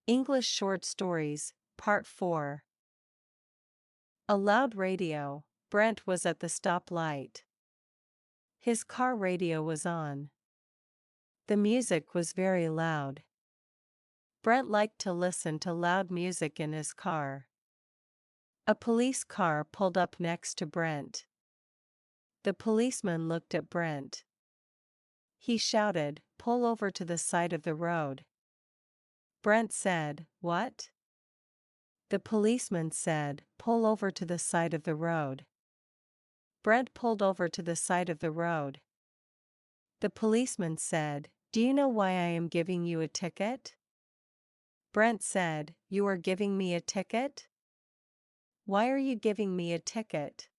English Short Stories, Part 4. A loud radio. Brent was at the stoplight. His car radio was on. The music was very loud. Brent liked to listen to loud music in his car. A police car pulled up next to Brent. The policeman looked at Brent. He shouted, "Pull over to the side of the road." Brent said, "What?" The policeman said, "Pull over to the side of the road." Brent pulled over to the side of the road. The policeman said, "Do you know why I am giving you a ticket?" Brent said, "You are giving me a ticket? Why are you giving me a ticket?"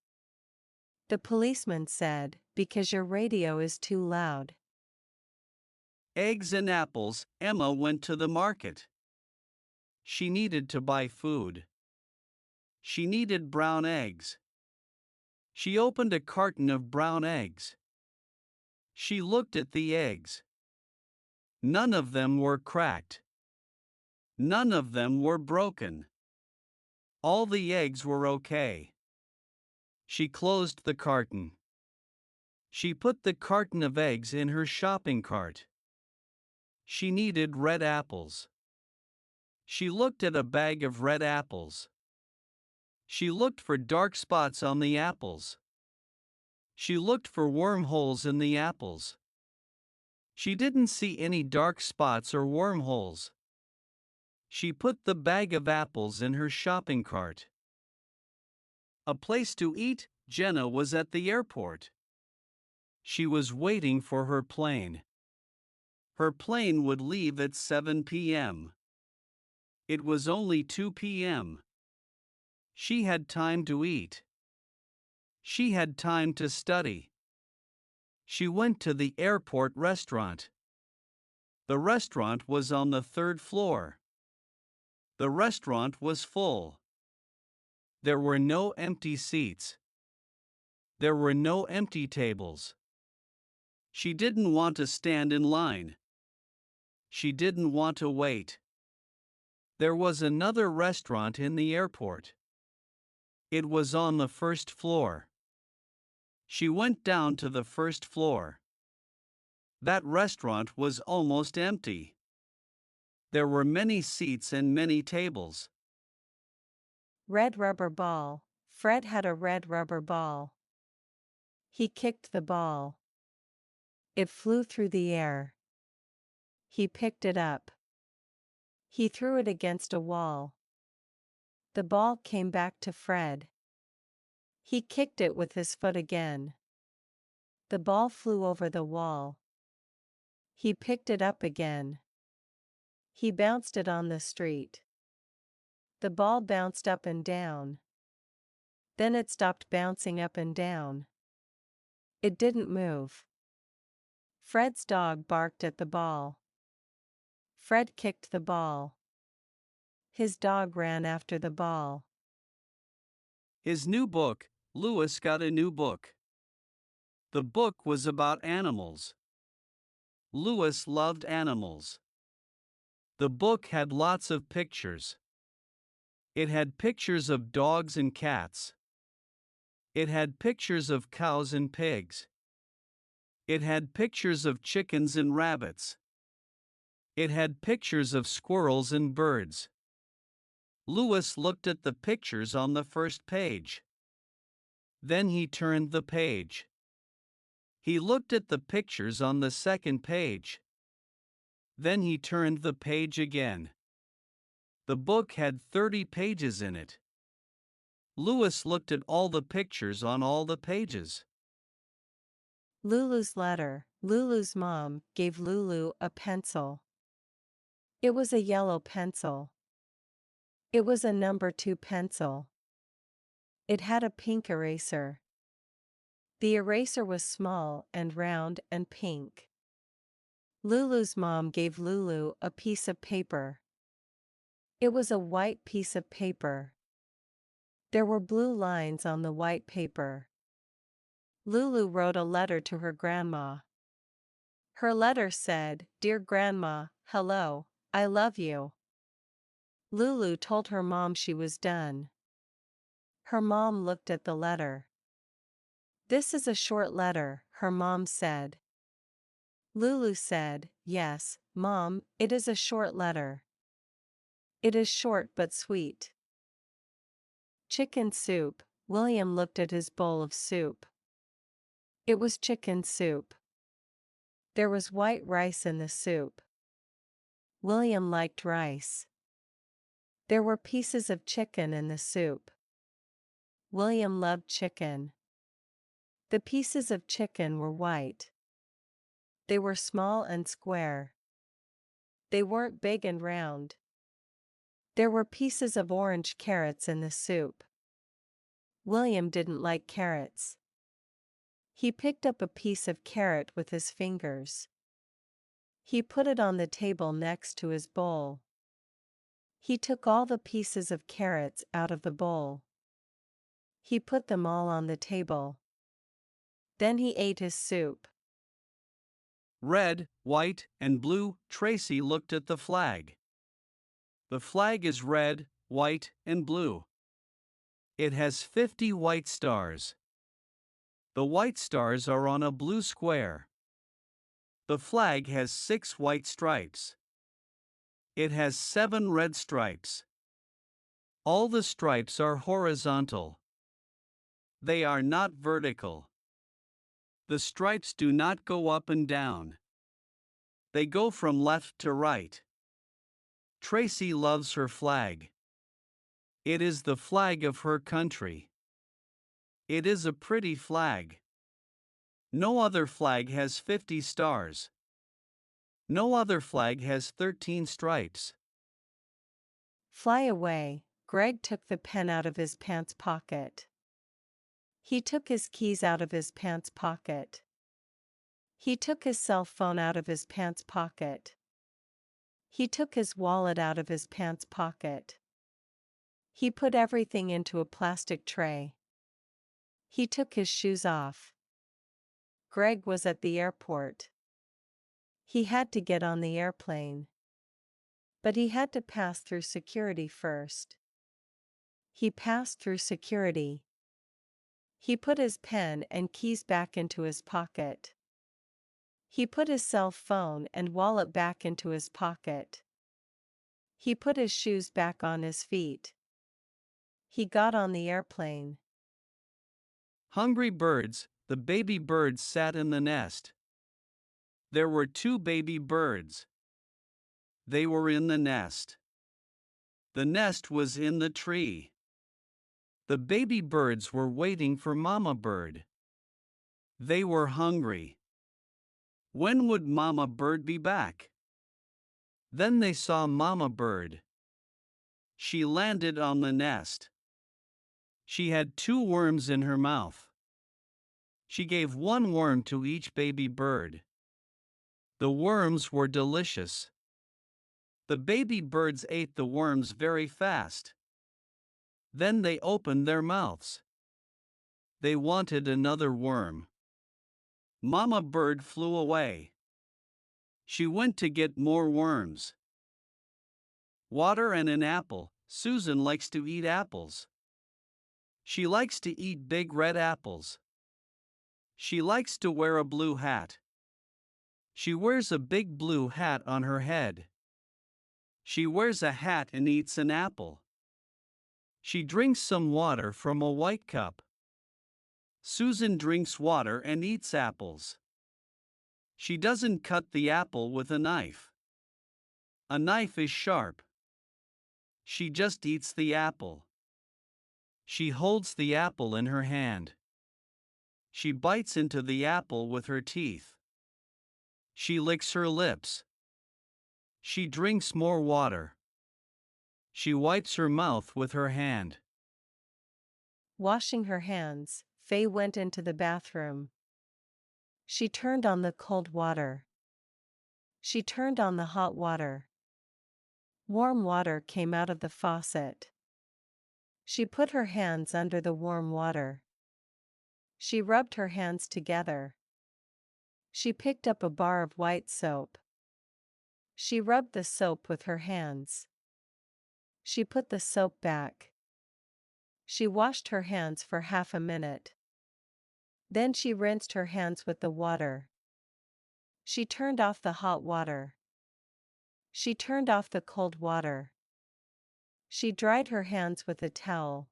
The policeman said, "Because your radio is too loud." Eggs and apples. Emma went to the market. She needed to buy food. She needed brown eggs. She opened a carton of brown eggs. She looked at the eggs. None of them were cracked. None of them were broken. All the eggs were okay. She closed the carton. She put the carton of eggs in her shopping cart. She needed red apples. She looked at a bag of red apples. She looked for dark spots on the apples. She looked for wormholes in the apples. She didn't see any dark spots or wormholes. She put the bag of apples in her shopping cart. A place to eat. Jenna was at the airport. She was waiting for her plane. Her plane would leave at 7 p.m. It was only 2 p.m. She had time to eat. She had time to study. She went to the airport restaurant. The restaurant was on the 3rd floor. The restaurant was full. There were no empty seats. There were no empty tables. She didn't want to stand in line. She didn't want to wait. There was another restaurant in the airport. It was on the 1st floor. She went down to the 1st floor. That restaurant was almost empty. There were many seats and many tables. Red rubber ball. Fred had a red rubber ball. He kicked the ball. It flew through the air. He picked it up. He threw it against a wall. The ball came back to Fred. He kicked it with his foot again. The ball flew over the wall. He picked it up again. He bounced it on the street. The ball bounced up and down. Then it stopped bouncing up and down. It didn't move. Fred's dog barked at the ball. Fred kicked the ball. His dog ran after the ball. His new book. Louis got a new book. The book was about animals. Louis loved animals. The book had lots of pictures. It had pictures of dogs and cats. It had pictures of cows and pigs. It had pictures of chickens and rabbits. It had pictures of squirrels and birds. Louis looked at the pictures on the first page. Then he turned the page. He looked at the pictures on the second page. Then he turned the page again. The book had 30 pages in it. Louis looked at all the pictures on all the pages. Lulu's letter. Lulu's mom gave Lulu a pencil. It was a yellow pencil. It was a number 2 pencil. It had a pink eraser. The eraser was small and round and pink. Lulu's mom gave Lulu a piece of paper. It was a white piece of paper. There were blue lines on the white paper. Lulu wrote a letter to her grandma. Her letter said, "Dear Grandma, hello, I love you. Lulu told her mom she was done. Her mom looked at the letter. "This is a short letter," her mom said. Lulu said, "Yes, Mom, it is a short letter. It is short but sweet." Chicken soup. William looked at his bowl of soup. It was chicken soup. There was white rice in the soup. William liked rice. There were pieces of chicken in the soup. William loved chicken. The pieces of chicken were white. They were small and square. They weren't big and round. There were pieces of orange carrots in the soup. William didn't like carrots. He picked up a piece of carrot with his fingers. He put it on the table next to his bowl. He took all the pieces of carrots out of the bowl. He put them all on the table. Then he ate his soup. Red, white, and blue. Tracy looked at the flag. The flag is red, white, and blue. It has 50 white stars. The white stars are on a blue square. The flag has 6 white stripes. It has 7 red stripes. All the stripes are horizontal. They are not vertical. The stripes do not go up and down. They go from left to right. Tracy loves her flag. It is the flag of her country. It is a pretty flag. No other flag has 50 stars. No other flag has 13 stripes. Fly away. Greg took the pen out of his pants pocket. He took his keys out of his pants pocket. He took his cell phone out of his pants pocket. He took his wallet out of his pants pocket. He put everything into a plastic tray. He took his shoes off. Greg was at the airport. He had to get on the airplane. But he had to pass through security first. He passed through security. He put his pen and keys back into his pocket. He put his cell phone and wallet back into his pocket. He put his shoes back on his feet. He got on the airplane. Hungry birds. The baby birds sat in the nest. There were 2 baby birds. They were in the nest. The nest was in the tree. The baby birds were waiting for Mama Bird. They were hungry. When would Mama Bird be back? Then they saw Mama Bird. She landed on the nest. She had 2 worms in her mouth. She gave 1 worm to each baby bird. The worms were delicious. The baby birds ate the worms very fast. Then they opened their mouths. They wanted another worm. Mama Bird flew away. She went to get more worms. Water and an apple. Susan likes to eat apples. She likes to eat big red apples. She likes to wear a blue hat. She wears a big blue hat on her head. She wears a hat and eats an apple. She drinks some water from a white cup. Susan drinks water and eats apples. She doesn't cut the apple with a knife. A knife is sharp. She just eats the apple. She holds the apple in her hand. She bites into the apple with her teeth. She licks her lips. She drinks more water. She wipes her mouth with her hand. Washing her hands, Faye went into the bathroom. She turned on the cold water. She turned on the hot water. Warm water came out of the faucet. She put her hands under the warm water. She rubbed her hands together. She picked up a bar of white soap. She rubbed the soap with her hands. She put the soap back. She washed her hands for half a minute. Then she rinsed her hands with the water. She turned off the hot water. She turned off the cold water. She dried her hands with a towel.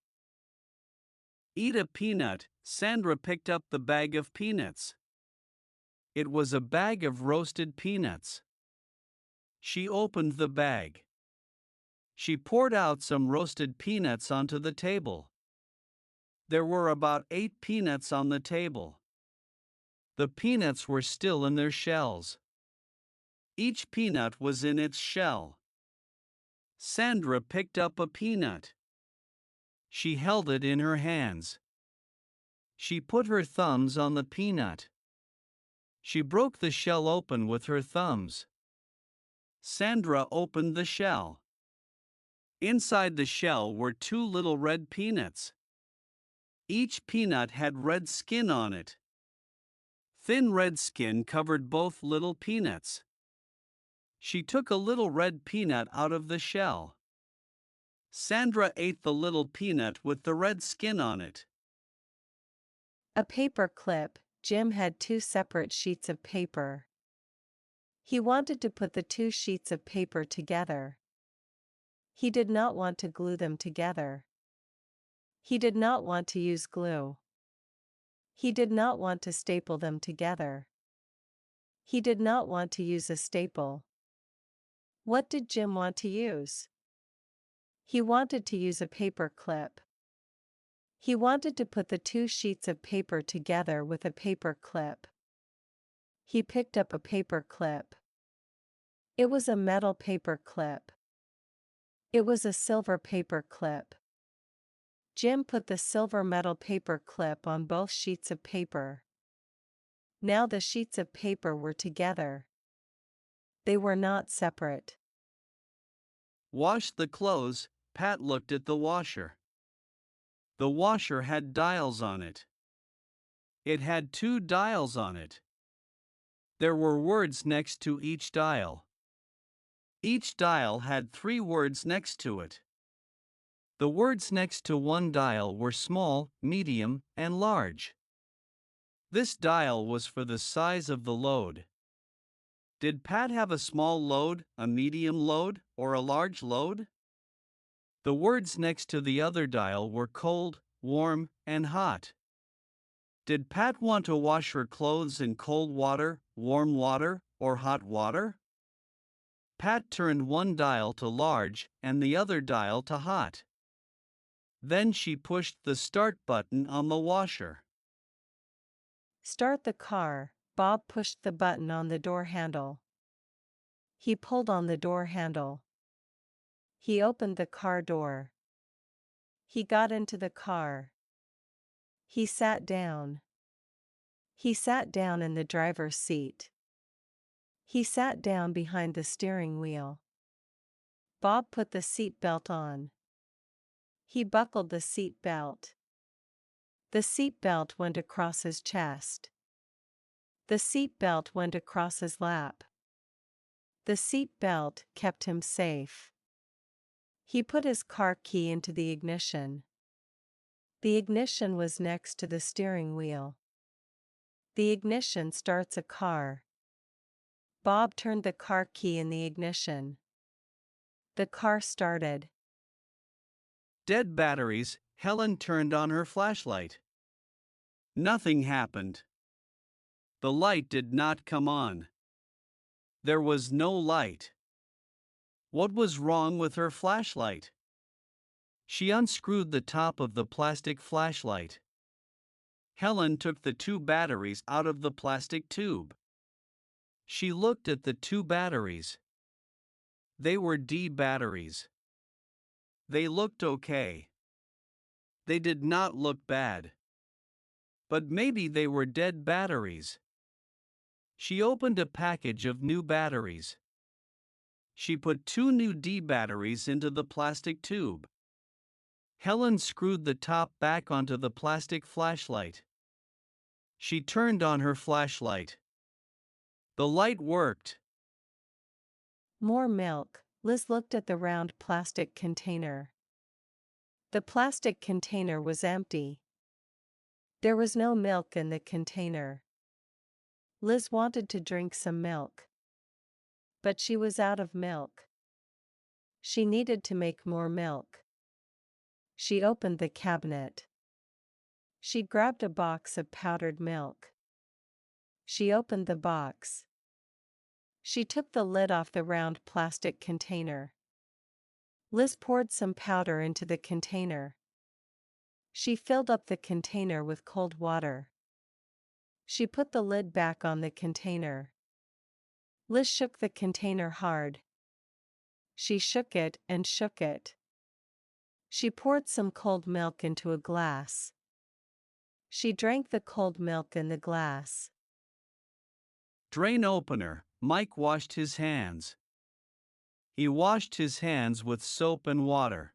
Eat a peanut. Sandra picked up the bag of peanuts. It was a bag of roasted peanuts. She opened the bag. She poured out some roasted peanuts onto the table. There were about 8 peanuts on the table. The peanuts were still in their shells. Each peanut was in its shell. Sandra picked up a peanut. She held it in her hands. She put her thumbs on the peanut. She broke the shell open with her thumbs. Sandra opened the shell. Inside the shell were 2 little red peanuts. Each peanut had red skin on it. Thin red skin covered both little peanuts. She took a little red peanut out of the shell. Sandra ate the little peanut with the red skin on it. A paper clip. Jim had 2 separate sheets of paper. He wanted to put the 2 sheets of paper together. He did not want to glue them together. He did not want to use glue. He did not want to staple them together. He did not want to use a staple. What did Jim want to use? He wanted to use a paper clip. He wanted to put the 2 sheets of paper together with a paper clip. He picked up a paper clip. It was a metal paper clip. It was a silver paper clip. Jim put the silver metal paper clip on both sheets of paper. Now the sheets of paper were together. They were not separate. Wash the clothes. Pat looked at the washer. The washer had dials on it. It had 2 dials on it. There were words next to each dial. Each dial had 3 words next to it. The words next to one dial were small, medium, and large. This dial was for the size of the load. Did Pat have a small load, a medium load, or a large load? The words next to the other dial were cold, warm, and hot. Did Pat want to wash her clothes in cold water, warm water, or hot water? Pat turned one dial to large and the other dial to hot. Then she pushed the start button on the washer. Start the car. Bob pushed the button on the door handle. He pulled on the door handle. He opened the car door. He got into the car. He sat down. He sat down in the driver's seat. He sat down behind the steering wheel. Bob put the seat belt on. He buckled the seat belt. The seat belt went across his chest. The seat belt went across his lap. The seat belt kept him safe. He put his car key into the ignition. The ignition was next to the steering wheel. The ignition starts a car. Bob turned the car key in the ignition. The car started. Dead batteries. Helen turned on her flashlight. Nothing happened. The light did not come on. There was no light. What was wrong with her flashlight? She unscrewed the top of the plastic flashlight. Helen took the 2 batteries out of the plastic tube. She looked at the 2 batteries. They were D batteries. They looked okay. They did not look bad. But maybe they were dead batteries. She opened a package of new batteries. She put 2 new D batteries into the plastic tube. Helen screwed the top back onto the plastic flashlight. She turned on her flashlight. The light worked. More milk. Liz looked at the round plastic container. The plastic container was empty. There was no milk in the container. Liz wanted to drink some milk. But she was out of milk. She needed to make more milk. She opened the cabinet. She grabbed a box of powdered milk. She opened the box. She took the lid off the round plastic container. Liz poured some powder into the container. She filled up the container with cold water. She put the lid back on the container. Liz shook the container hard. She shook it and shook it. She poured some cold milk into a glass. She drank the cold milk in the glass. Drain opener. Mike washed his hands. He washed his hands with soap and water.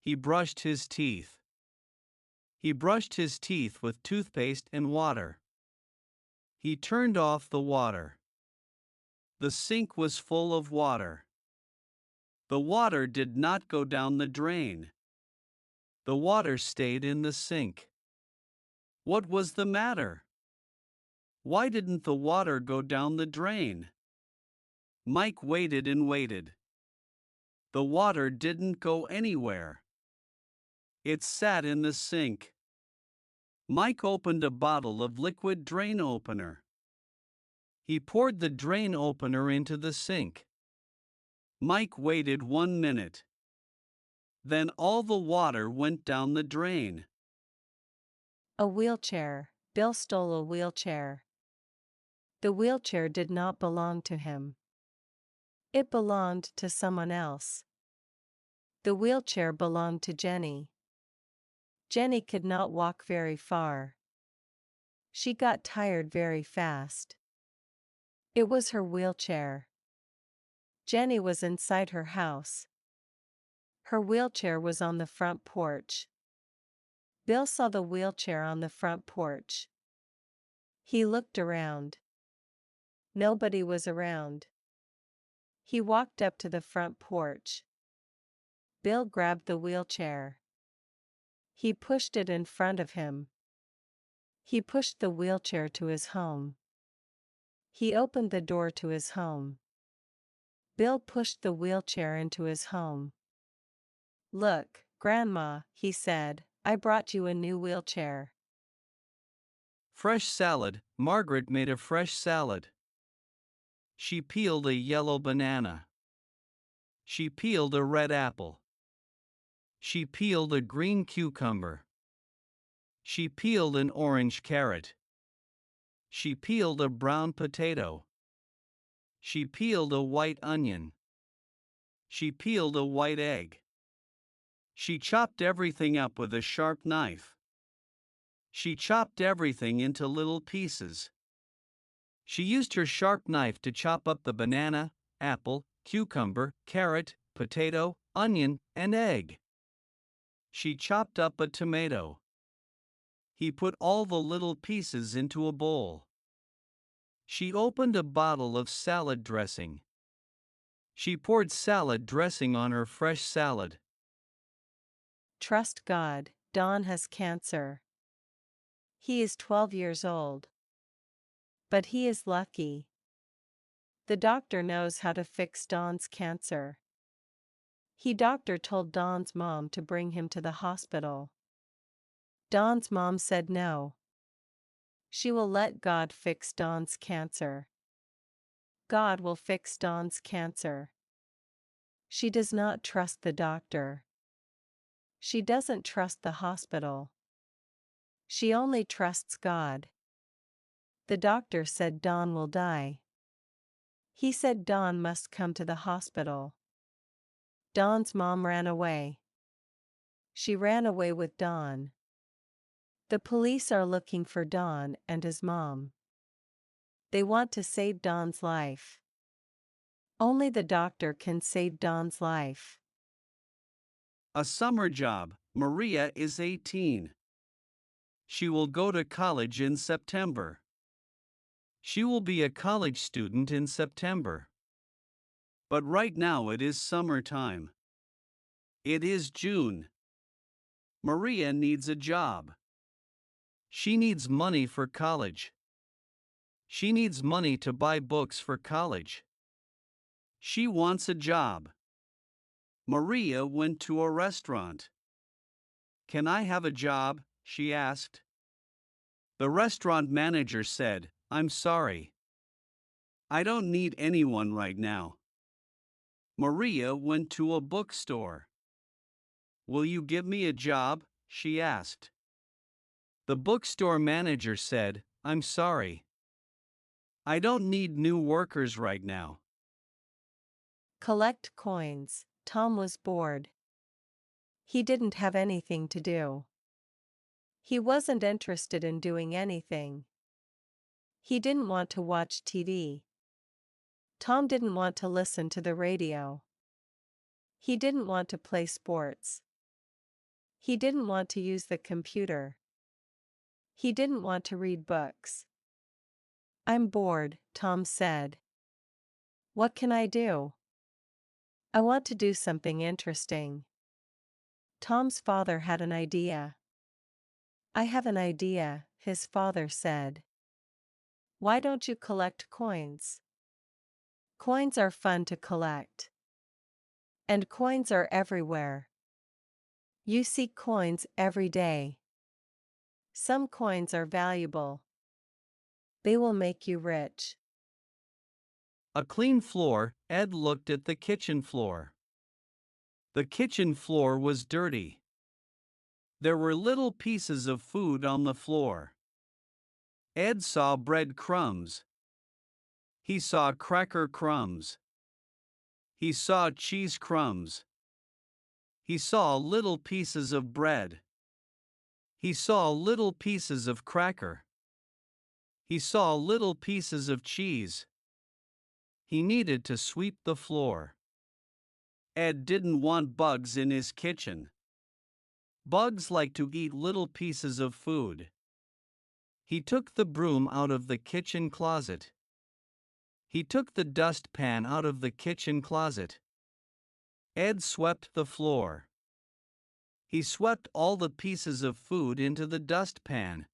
He brushed his teeth. He brushed his teeth with toothpaste and water. He turned off the water. The sink was full of water. The water did not go down the drain. The water stayed in the sink. What was the matter? Why didn't the water go down the drain? Mike waited and waited. The water didn't go anywhere. It sat in the sink. Mike opened a bottle of liquid drain opener. He poured the drain opener into the sink. Mike waited 1 minute. Then all the water went down the drain. A wheelchair. Bill stole a wheelchair. The wheelchair did not belong to him. It belonged to someone else. The wheelchair belonged to Jenny. Jenny could not walk very far. She got tired very fast. It was her wheelchair. Jenny was inside her house. Her wheelchair was on the front porch. Bill saw the wheelchair on the front porch. He looked around. Nobody was around. He walked up to the front porch. Bill grabbed the wheelchair. He pushed it in front of him. He pushed the wheelchair to his home. He opened the door to his home. Bill pushed the wheelchair into his home. "Look, Grandma," he said, "I brought you a new wheelchair." Fresh salad. Margaret made a fresh salad. She peeled a yellow banana. She peeled a red apple. She peeled a green cucumber. She peeled an orange carrot. She peeled a brown potato. She peeled a white onion. She peeled a white egg. She chopped everything up with a sharp knife. She chopped everything into little pieces. She used her sharp knife to chop up the banana, apple, cucumber, carrot, potato, onion, and egg. She chopped up a tomato. He put all the little pieces into a bowl. She opened a bottle of salad dressing. She poured salad dressing on her fresh salad. Trust God. Don has cancer. He is 12 years old. But he is lucky. The doctor knows how to fix Don's cancer. Doctor told Don's mom to bring him to the hospital. Don's mom said no. She will let God fix Don's cancer. God will fix Don's cancer. She does not trust the doctor. She doesn't trust the hospital. She only trusts God. The doctor said Don will die. He said Don must come to the hospital. Don's mom ran away. She ran away with Don. The police are looking for Don and his mom. They want to save Don's life. Only the doctor can save Don's life. A summer job. Maria is 18. She will go to college in September. She will be a college student in September. But right now it is summertime. It is June. Maria needs a job. She needs money for college. She needs money to buy books for college. She wants a job. Maria went to a restaurant. Can I have a job? She asked. The restaurant manager said, I'm sorry. I don't need anyone right now. Maria went to a bookstore. Will you give me a job? She asked. The bookstore manager said, I'm sorry. I don't need new workers right now. Collect coins. Tom was bored. He didn't have anything to do. He wasn't interested in doing anything. He didn't want to watch TV. Tom didn't want to listen to the radio. He didn't want to play sports. He didn't want to use the computer. He didn't want to read books. I'm bored, Tom said. What can I do? I want to do something interesting. Tom's father had an idea. I have an idea, his father said. Why don't you collect coins? Coins are fun to collect. And coins are everywhere. You see coins every day. Some coins are valuable. They will make you rich. A clean floor. Ed looked at the kitchen floor. The kitchen floor was dirty. There were little pieces of food on the floor. Ed saw bread crumbs. He saw cracker crumbs. He saw cheese crumbs. He saw little pieces of bread. He saw little pieces of cracker. He saw little pieces of cheese. He needed to sweep the floor. Ed didn't want bugs in his kitchen. Bugs like to eat little pieces of food. He took the broom out of the kitchen closet. He took the dustpan out of the kitchen closet. Ed swept the floor. He swept all the pieces of food into the dustpan.